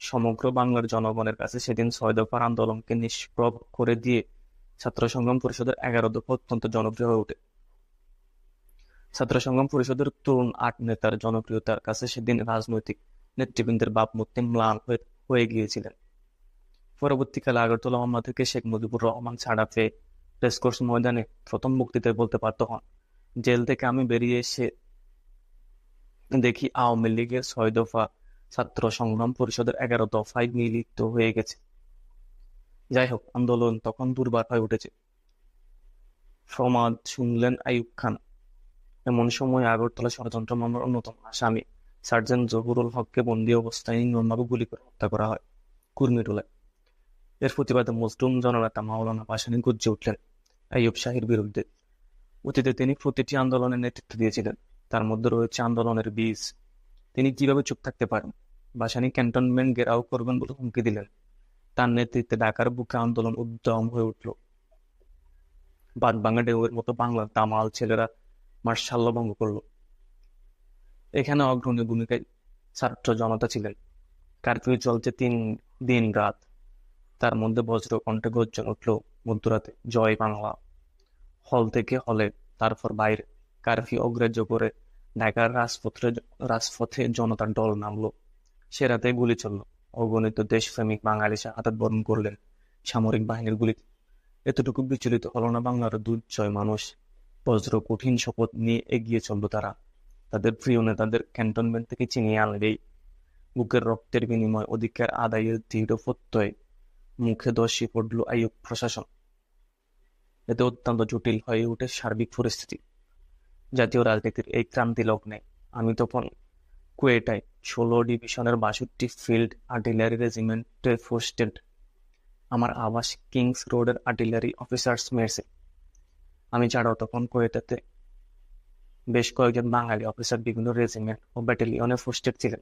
সমগ্র বাংলার জনগণের কাছে সেদিন 6 দফার আন্দোলনকে নিষ্প্রভ করে দিয়ে ছাত্র সংগ্রাম পরিষদের 11 দফা অত্যন্ত জনপ্রিয় হয়ে ওঠে। ছাত্র সংগ্রাম পরিষদের তরুণ 8 নেতার জনপ্রিয়তার কাছে সেদিন রাজনৈতিক নেতৃবৃন্দের ভাবমূর্তি ম্লান হয়ে গিয়েছিলেন। পরবর্তীকালে আগরতলা মামলা থেকে শেখ মুজিবুর রহমান ছাড়া পেয়ে রেসকোর্স ময়দানে প্রথম বক্তৃতায় বলতে বাধ্য হন, জেল থেকে আমি বেরিয়ে এসে দেখি আওয়ামী লীগের 6 দফা ছাত্র সংগ্রাম পরিষদের 11 দফায় মিলিত হয়ে গেছে। যাই হোক, আন্দোলন তখন দুর্বার হয়ে উঠেছে। সমাজ শুনলেন আইয়ুব খান। এমন সময় আগরতলা ষড়যন্ত্র মামলার অন্যতম আসামি সার্জেন্ট জহুরুল হককে বন্দী অবস্থায় নির্মমভাবে গুলি করে হত্যা করা হয় কুর্মিটোলায়। এর প্রতিবাদে মজলুম জননেতা মাওলানা ভাসানী গর্জে উঠলেন আইয়ুব শাহীর বিরুদ্ধে। অতীতে তিনি প্রতিটি আন্দোলনের নেতৃত্ব দিয়েছিলেন, তার মধ্যে রয়েছে আন্দোলনের বীজ। তিনি কিভাবে চুপ থাকতে পারেন? ভাসানী ক্যান্টনমেন্ট ঘেরাও করবেন বলে হুমকি দিলেন। তার নেতৃত্বে ঢাকার বুকে আন্দোলন উদ্যম হয়ে উঠল। বাঁধভাঙা ঢেউয়ের মতো বাংলার দামাল ছেলেরা মার্শাল্লা ভঙ্গ করল। এখানে অগ্রণী ভূমিকায় ছাত্র জনতা ছিলেন। কারফিউ চলছে 3 দিন রাত, তার মধ্যে বজ্র কণ্ঠে গর্জন উঠল মধ্যরাতে, জয় বাংলা। হল থেকে হলে, তারপর বাইরে, কারফিউ অগ্রাহ্য করে ঢাকার রাজপথে জনতার ঢল নামলো। সে রাতে গুলি চলল, অগণিত দেশপ্রেমিক বাঙালি শাহাদাত বরণ করলেন সামরিক বাহিনীর গুলিতে। এতটুকু বিচলিত হলো না বাংলার দুর্জয় মানুষ। বজ্র কঠিন শপথ নিয়ে এগিয়ে চলল তারা, তাদের প্রিয় নেতাদের ক্যান্টনমেন্ট থেকে চিনিয়ে আনলেই বুকের রক্তের বিনিময় অধিকার আদায়ের দৃঢ় প্রত্যয় মুখে ধসে পড়ল আইয়ুব প্রশাসন। এতে অত্যন্ত জটিল হয়ে ওঠে সার্বিক পরিস্থিতি। জাতীয় রাজনীতির এই ক্রান্তি লগ্নে আমি তখন কুয়েটায় ১৬ ডিভিশনের ৬২ ফিল্ড আর্টিলারি রেজিমেন্টে পোস্টেড। আমার আবাস কিংস রোডের আর্টিলারি অফিসার্স মেসে। আমি ছাড়াও তখন কোয়েটাতে বেশ কয়েকজন বাঙালি অফিসার বিভিন্ন রেজিমেন্ট ও ব্যাটালিয়নে পোস্টেড ছিলেন।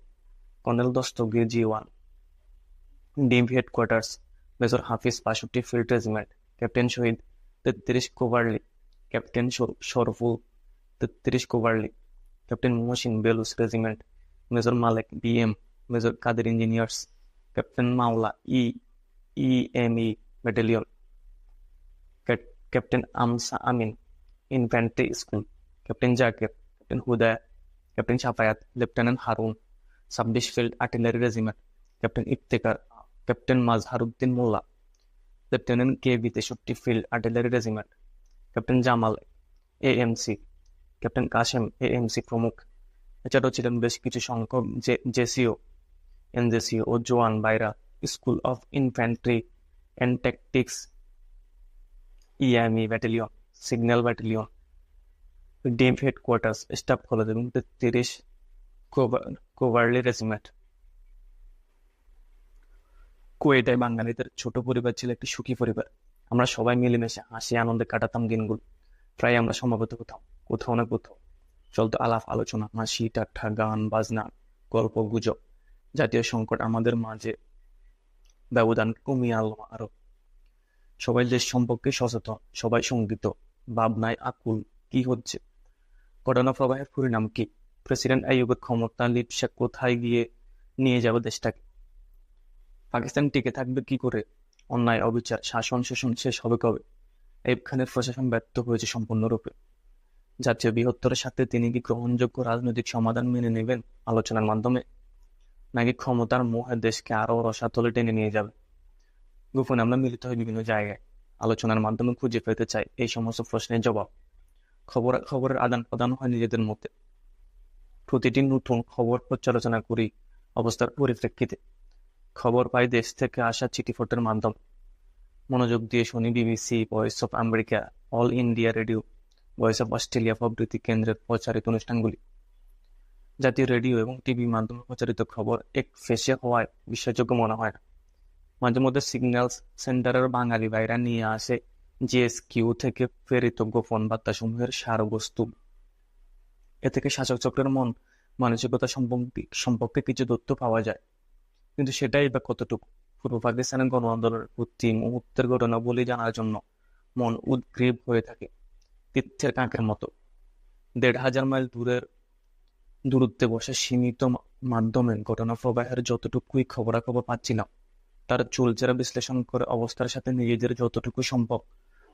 কর্নেল দস্তগীর জি1, div headquarters major Hafiz ৬২ field regiment, captain Shahid ৩৩ cavalry, captain Sharful ৩৩ cavalry, captain Mohsin Baloch regiment, major Malek BM, major Kader engineers, captain Maula EME battalion, captain Amsa Amin infantry school, captain Zakir, captain হুদায়, captain Safayat, lieutenant Harun ২৬ field artillery regiment, captain Iftekhar, captain Mazharuddin Molla, lieutenant KV ৬৩ field artillery regiment, captain Jamal AMC, captain Kashem AMC প্রমুখ। এছাড়াও ছিলেন বেশ কিছু সংখ্যক JCO, এনজেসিও ও জোয়ান বাইরা, school of infantry and tactics, EME battalion, signal battalion, Depp headquarters, staff college এবং ৩৩ কোভারলি রেজিমেন্ট। কুয়েটায় বাঙালিদের ছোট পরিবার ছিল একটি সুখী পরিবার। আমরা সবাই মিলেমিশে হাসি আনন্দে কাটাতাম দিনগুলো। প্রায় আমরা সমবেত কোথাও কোথাও না কোথাও চলতো আলাপ আলোচনা, হাসি ঠাট্টা, গান বাজনা, গল্প গুজব। জাতীয় সংকট আমাদের মাঝে ব্যবধান কমিয়ে আনলো আরো। সবাই দেশ সম্পর্কে সচেতন, সবাই শঙ্কিত, ভাবনায় আকুল। কি হচ্ছে? ঘটনা প্রবাহের পরিণাম কি? প্রেসিডেন্ট আইয়ুবের ক্ষমতা লিপসা কোথায় গিয়ে নিয়ে যাবে দেশটাকে? পাকিস্তান টিকে থাকবে কি করে? অন্যায়, অবিচার, শাসন শোষণ শেষ হবে কবে? আইয়ুব খানের প্রশাসন ব্যর্থ হয়েছে সম্পূর্ণরূপে। জাতীয় বৃহত্তরের সাথে তিনি কি গ্রহণযোগ্য রাজনৈতিক সমাধান মেনে নেবেন আলোচনার মাধ্যমে, নাকি ক্ষমতার মোহে দেশকে আরো রসাতলে টেনে নিয়ে যাবে? গোপনে আমরা মিলিত হই বিভিন্ন জায়গায়, আলোচনার মাধ্যমে খুঁজে পেতে চাই এই সমস্ত প্রশ্নের জবাব। খবরের আদান প্রদান হয় নিজেদের মধ্যে। প্রতিটি নতুন খবর পর্যালোচনা করি অবস্থার পরিপ্রেক্ষিতে। খবর পাই দেশ থেকে আসা চিঠিপত্রের মাধ্যমে। মনোযোগ দিয়ে শুনি BBC, voice of America, all India radio, voice of Australia প্রভৃতি কেন্দ্রের প্রচারিত অনুষ্ঠানগুলি। জাতীয় রেডিও এবং টিভি মাধ্যমে প্রচারিত খবর এক ফেসে হওয়ায় বিশ্বাসযোগ্য মনে হয় না। মাঝে মধ্যে সিগন্যাল সেন্টারের বাঙালি ভাইরা নিয়ে আসে জিএসকিউ থেকে প্রেরিত গোপন বার্তাসমূহের সারবস্তু। এ থেকে শাসক চক্রের মানসিকতা সম্পর্কে কিছু তথ্য পাওয়া যায়, কিন্তু সেটাই বা কতটুকু? পূর্ব পাকিস্তানের গণ আন্দোলনের প্রতি মুহূর্তের ঘটনা বলে জানার জন্য মন উদ্গ্রীব হয়ে থাকে তীর্থের কাকের মতো। ১,৫০০ মাইল দূরত্বে বসে সীমিত মাধ্যমে ঘটনা প্রবাহের যতটুকুই খবরাখবর পাচ্ছিলাম, তার চুলচেরা বিশ্লেষণ করে অবস্থার সাথে নিজেদের যতটুকু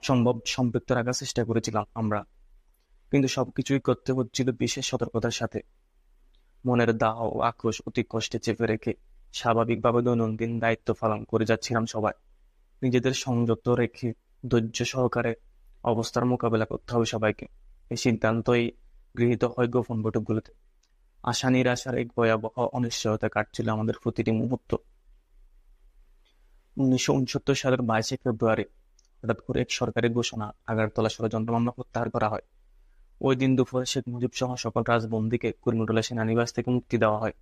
সম্ভব সম্পৃক্ত রাখার চেষ্টা করেছিলাম আমরা। কিন্তু সবকিছুই করতে হচ্ছিল বিশেষ সতর্কতার সাথে। মনের দাহ ও আক্রোশ অতি কষ্টে চেপে রেখে স্বাভাবিকভাবে দৈনন্দিন দায়িত্ব পালন করে যাচ্ছিলাম সবাই। নিজেদের সংযত রেখে ধৈর্য সহকারে অবস্থার মোকাবেলা করতে হবে সবাইকে। এই সিদ্ধান্তই গৃহীত হয় গোপন বৈঠকগুলোতে। আশা নিরাশার এক ভয়াবহ অনিশ্চয়তা কাটছিল আমাদের প্রতিটি মুহূর্ত। ১৯৬৯ সালের ২২শে ফেব্রুয়ারি হঠাৎ করে এক সরকারি ঘোষণা, আগরতলা ষড়যন্ত্র মামলা প্রত্যাহার করা হয়। ওই দিন দুপুরে শেখ মুজিব সহ সকল রাজবন্দীকে কুর্মিটোলা সেনানিবাস থেকে মুক্তি দেওয়া হয়।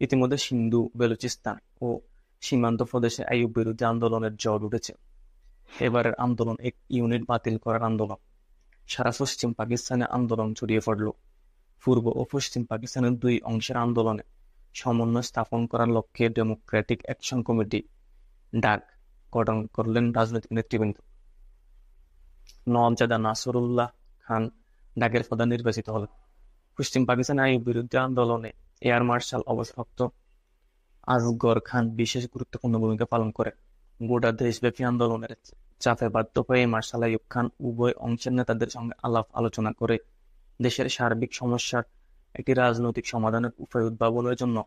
ইতিমধ্যে সিন্ধু, বেলুচিস্তান ও সীমান্ত প্রদেশে আইয়ুব বিরুদ্ধে আন্দোলনের ঝড় উঠেছে। এবারের আন্দোলন এক ইউনিট বাতিল করার আন্দোলন। সারা পশ্চিম পাকিস্তানে আন্দোলন ছড়িয়ে পড়ল। পূর্ব ও পশ্চিম পাকিস্তানের দুই অংশের আন্দোলনে সমন্বয় স্থাপন করার লক্ষ্যে ডেমোক্রেটিক অ্যাকশন কমিটি ডাক গঠন করলেন রাজনৈতিক নেতৃবৃন্দ। নওয়াবজাদা নাসরুল্লাহ খান ডাকের প্রধান নির্বাচিত হলেন। পশ্চিম পাকিস্তানে আইয়ুব বিরুদ্ধে আন্দোলনে এয়ার মার্শাল অবসরপ্রাপ্ত আসগর খান বিশেষ গুরুত্বপূর্ণ ভূমিকা পালন করেন। গোটা দেশব্যাপী আন্দোলনের চাপে বাধ্য হয়ে মার্শাল আইয়ুব খান উভয় অংশের নেতাদের সঙ্গে আলাপ আলোচনা করে দেশের সার্বিক সমস্যার একটি রাজনৈতিক সমাধানের উপায় উদ্ভাবনের জন্য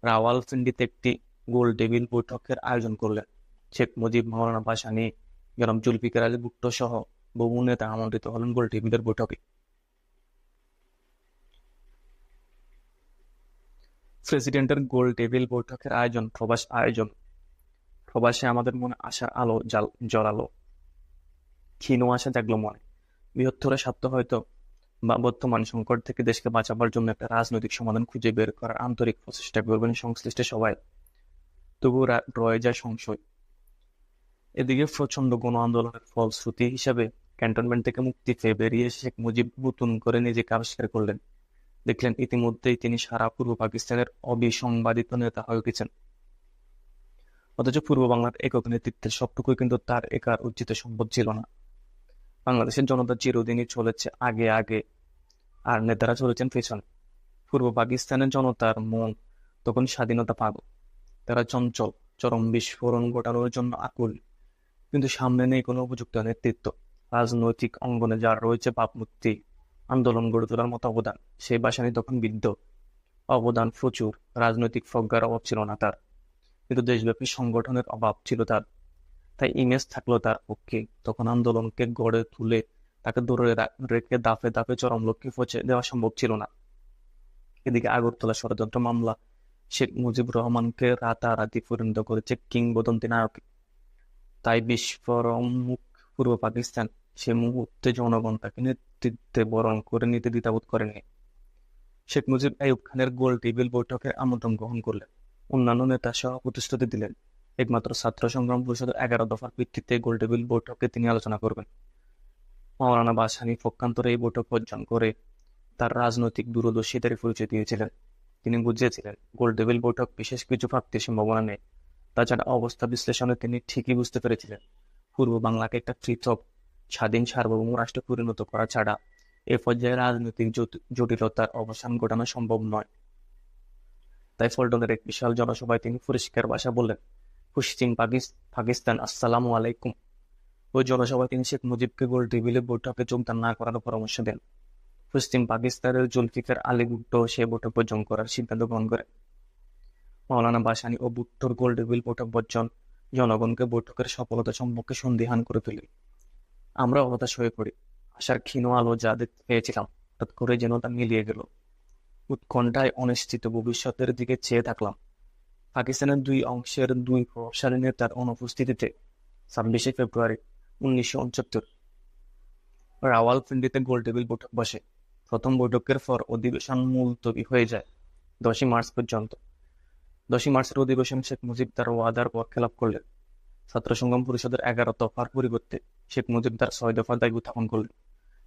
রাওয়ালপিন্ডিতে একটি গোল টেবিল বৈঠকের আয়োজন করলেন। শেখ মুজিব, মাওলানা ভাসানী, জনাব জুলফিকার আলী ভুট্টো সহ বহু নেতা আমন্ত্রিত হলেন গোল টেবিলের বৈঠকে। প্রেসিডেন্টের গোল টেবিল বৈঠকের আয়োজন প্রবাসে আমাদের মনে আশার আলো জড়ালো, ক্ষীণ আশা জাগলো মনে। বৃহত্তর স্বার্থ হয়তো বা বর্তমান সংকট থেকে দেশকে বাঁচাবার জন্য একটা রাজনৈতিক সমাধান খুঁজে বের করার আন্তরিক প্রচেষ্টা করবেন সংশ্লিষ্ট সবাই। তবুও রয়ে যায় সংশয়। এদিকে প্রচন্ড গণ আন্দোলনের ফলশ্রুতি হিসাবে ক্যান্টনমেন্ট থেকে মুক্তি পেয়ে বেরিয়ে শেখ মুজিব নতুন করে নিজেকে আবিষ্কার করলেন। দেখলেন ইতিমধ্যেই তিনি সারা পূর্ব পাকিস্তানের অবিসংবাদিত নেতা হয়ে উঠেছেন। অথচ পূর্ব বাংলার একক নেতৃত্বের সবটুকুই কিন্তু তার একার উচিত সম্পদ ছিল না। বাংলাদেশের জনতা চিরদিনই চলেছে আগে আগে, আর নেতারা চলেছেন পেছনে। পূর্ব পাকিস্তানের জনতার মন তখন স্বাধীনতা পাগল। তারা চঞ্চল, চরম বিস্ফোরণ ঘটানোর জন্য আকুল। কিন্তু সামনে নেই কোনো উপযুক্ত নেতৃত্ব। রাজনৈতিক অঙ্গনে যার রয়েছে ভাবমূর্তি, আন্দোলন গড়ে তোলার মতো অবদান, সেই ভাসানী তখন বৃদ্ধ। অবদান প্রচুর, রাজনৈতিক প্রজ্ঞার অভাব ছিল না তার, কিন্তু দেশব্যাপী সংগঠনের অভাব ছিল তার। তাই ইমেজ থাকলো তার পক্ষে। তখন আন্দোলনকে গড়ে তুলে তাকে ধরে রেখে দাফে দাফে চরম লক্ষ্যে পৌঁছে দেওয়া সম্ভব ছিল না। এদিকে আগরতলা ষড়যন্ত্র মামলা শেখ মুজিবুর রহমানকে রাতারাতি পরিণত করেছে কিংবদন্তি নায়কে। তাই বিস্ফোরণমুখ পূর্ব পাকিস্তান সে মুহূর্তে জনগণ তাকে নেতৃত্বে বরণ করে নিতে দ্বিধাবোধ করেনি। শেখ মুজিব আইয়ুব খানের গোল টেবিল বৈঠকের আমন্ত্রণ গ্রহণ করলেন। অন্যান্য নেতা সহ প্রতিশ্রুতি দিলেন। একমাত্র ছাত্র সংগ্রাম পরিষদের 11 দফার ভিত্তিতে গোল টেবিল বৈঠকে তিনি আলোচনা করবেন। মাওলানা ভাসানী পক্ষান্তরে এই বৈঠক বর্জন করে তার রাজনৈতিক দূরদর্শিতার পরিচয় দিয়েছিলেন। তিনি বুঝিয়েছিলেন গোল টেবিল বৈঠক বিশেষ কিছু প্রাপ্তির সম্ভাবনা নেই। তাছাড়া অবস্থা বিশ্লেষণে তিনি ঠিকই বুঝতে পেরেছিলেন পূর্ব বাংলাকে একটা পৃথক স্বাধীন সার্বভৌম রাষ্ট্রে পরিণত করা ছাড়া এ পর্যায়ে রাজনৈতিক জটিলতার অবসান ঘটানো সম্ভব নয়। তাই পল্টনের এক বিশাল জনসভায় তিনি পরিষ্কার ভাষা বললেন, পশ্চিম পাকিস্তান, আসসালামু আলাইকুম। ওই জনসভায় তিনি শেখ মুজিবকে গোল টেবিলে বৈঠকে যোগদান না করার পরামর্শ দেন। পশ্চিম পাকিস্তানের জুলফিকার আলী ভুট্টো সে বৈঠক বর্জন করার সিদ্ধান্ত গ্রহণ করেন। মাওলানা ভাসানী ও ভুট্টোর গোল টেবিল বৈঠক বর্জন জনগণকে বৈঠকের সফলতা সম্পর্কে সন্দিহান করে তোলে। আমরা হতাশ হয়ে পড়ি। আশার ক্ষীণ আলো যা দেখতে পেয়েছিলাম হঠাৎ করে যেন তা মিলিয়ে গেল। উৎকণ্ঠায় অনিশ্চিত ভবিষ্যতের দিকে চেয়ে থাকলাম। পাকিস্তানের দুই অংশের দুই প্রভাবশালী নেতার অনুপস্থিতিতে 26শে ফেব্রুয়ারি 1969 রাওয়ালপিন্ডিতে গোল টেবিল বৈঠক বসে। প্রথম বৈঠকের পর অধিবেশন মুলতবি হয়ে যায় 10ই মার্চ পর্যন্ত। 10ই মার্চের অধিবেশনে শেখ মুজিব তার ওয়াদার বরখেলাপ করলেন। ছাত্র সংগ্রাম পরিষদের 11 দফার পরিবর্তে শেখ মুজিব তার 6 দফার দাবি উত্থাপন করলেন।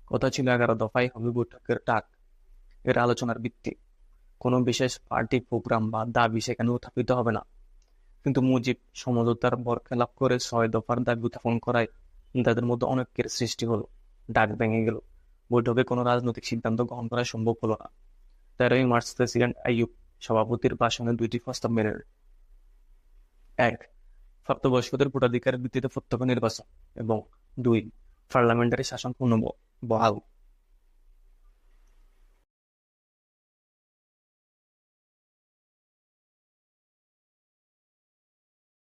কথা ছিল 11 দফাই হবে বৈঠকের ডাক, এর আলোচনার ভিত্তি। কোনো বিশেষ পার্টি প্রোগ্রাম বা দাবি সেখানে উত্থাপিত হবে না। কিন্তু মুজিব সমঝোতার বরখেলাপ করে 6 দফার দাবি উত্থাপন করায় তাদের মধ্যে অনেকের সৃষ্টি হলো। ডাক ভেঙে গেল। বৈঠকে কোনো রাজনৈতিক সিদ্ধান্ত গ্রহণ করা সম্ভব হলো না। 13ই মার্চ প্রেসিডেন্ট আইয়ুব সভাপতির ভাষণে 2টি প্রস্তাব মেনে নেন। 1. প্রাপ্তবয়স্কদের ভোটাধিকারের ভিত্তিতে প্রত্যক্ষ নির্বাচন এবং 2. পার্লামেন্টারি শাসন বহাল।